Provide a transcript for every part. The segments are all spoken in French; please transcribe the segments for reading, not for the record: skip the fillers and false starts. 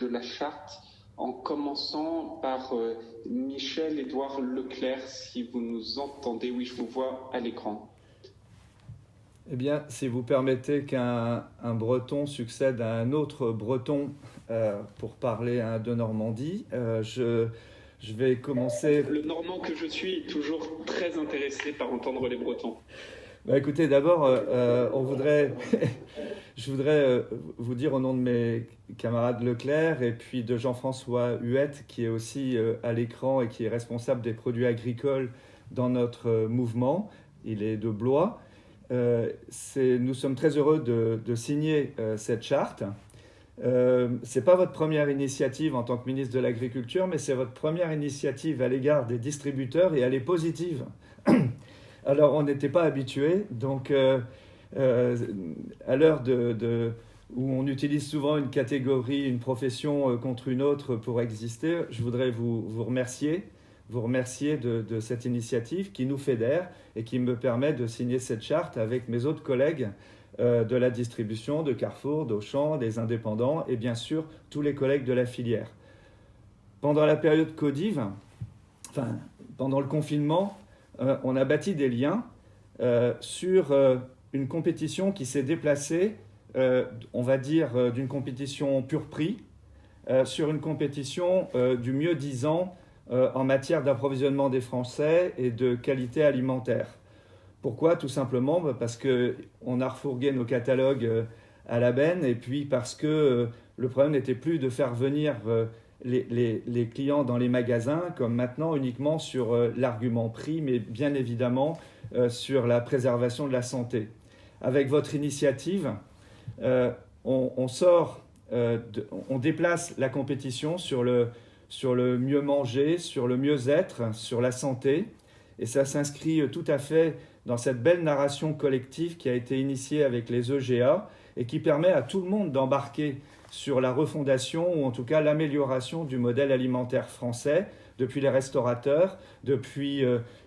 de la charte, en commençant par Michel-Édouard Leclerc, si vous nous entendez. Oui, je vous vois à l'écran. Eh bien, si vous permettez qu'un Breton succède à un autre Breton pour parler de Normandie, je vais commencer. Le Normand que je suis est toujours très intéressé par entendre les Bretons. Bah, écoutez, d'abord, je voudrais vous dire au nom de mes camarades Leclerc et puis de Jean-François Huette, qui est aussi à l'écran et qui est responsable des produits agricoles dans notre mouvement. Il est de Blois. Nous sommes très heureux de signer cette charte. Ce n'est pas votre première initiative en tant que ministre de l'Agriculture, mais c'est votre première initiative à l'égard des distributeurs et elle est positive. Alors, on n'était pas habitués, donc à l'heure où on utilise souvent une catégorie, une profession contre une autre pour exister, je voudrais vous remercier de cette initiative qui nous fédère et qui me permet de signer cette charte avec mes autres collègues de la distribution, de Carrefour, d'Auchan, des indépendants et bien sûr tous les collègues de la filière. Pendant la période Codive, pendant le confinement, on a bâti des liens sur une compétition qui s'est déplacée, on va dire, d'une compétition pur prix sur une compétition du mieux-disant en matière d'approvisionnement des Français et de qualité alimentaire. Pourquoi ? Tout simplement parce qu'on a refourgué nos catalogues à la benne et puis parce que le problème n'était plus de faire venir les clients dans les magasins comme maintenant uniquement sur l'argument prix, mais bien évidemment sur la préservation de la santé. Avec votre initiative, on déplace la compétition sur le mieux manger, sur le mieux-être, sur la santé. Et ça s'inscrit tout à fait dans cette belle narration collective qui a été initiée avec les EGA et qui permet à tout le monde d'embarquer sur la refondation ou en tout cas l'amélioration du modèle alimentaire français, depuis les restaurateurs, depuis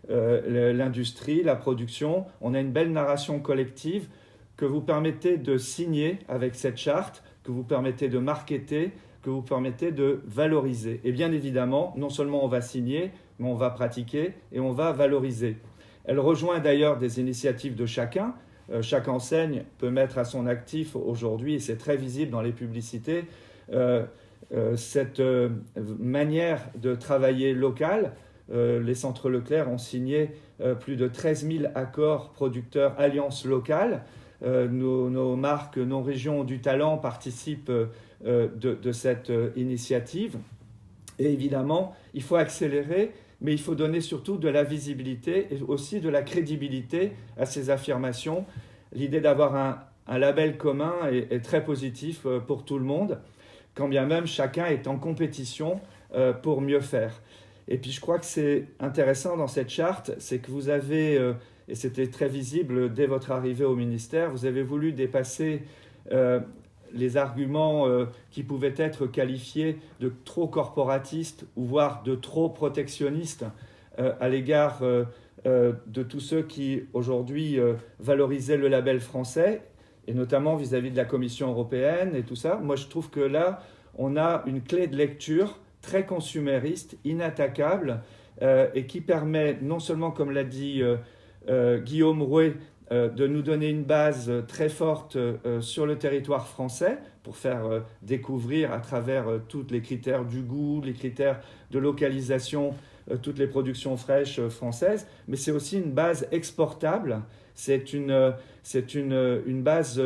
l'industrie, la production. On a une belle narration collective que vous permettez de signer avec cette charte, que vous permettez de marketer, que vous permettez de valoriser. Et bien évidemment, non seulement on va signer, mais on va pratiquer et on va valoriser. Elle rejoint d'ailleurs des initiatives de chacun. Chaque enseigne peut mettre à son actif aujourd'hui, et c'est très visible dans les publicités, cette manière de travailler local. Les centres Leclerc ont signé plus de 13 000 accords producteurs alliances locales. Nos marques, nos régions du talent participent de cette initiative. Et évidemment, il faut accélérer, mais il faut donner surtout de la visibilité et aussi de la crédibilité à ces affirmations. L'idée d'avoir un label commun est très positif pour tout le monde, quand bien même chacun est en compétition pour mieux faire. Et puis je crois que c'est intéressant dans cette charte, c'est que vous avez, et c'était très visible dès votre arrivée au ministère, vous avez voulu dépasser les arguments qui pouvaient être qualifiés de trop corporatistes ou voire de trop protectionnistes à l'égard de tous ceux qui aujourd'hui valorisaient le label français, et notamment vis-à-vis de la Commission européenne et tout ça. Moi, je trouve que là, on a une clé de lecture très consumériste, inattaquable, et qui permet non seulement, comme l'a dit Guillaume Rouet, de nous donner une base très forte sur le territoire français pour faire découvrir à travers tous les critères du goût, les critères de localisation, toutes les productions fraîches françaises, mais c'est aussi une base exportable, c'est une base,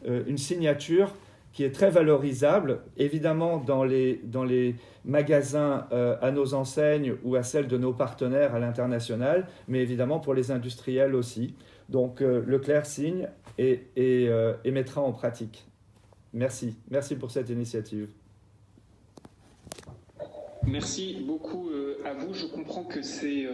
une signature qui est très valorisable, évidemment dans les magasins à nos enseignes ou à celles de nos partenaires à l'international, mais évidemment pour les industriels aussi. Donc Leclerc signe et mettra en pratique. Merci pour cette initiative. Merci beaucoup à vous. Je comprends que c'est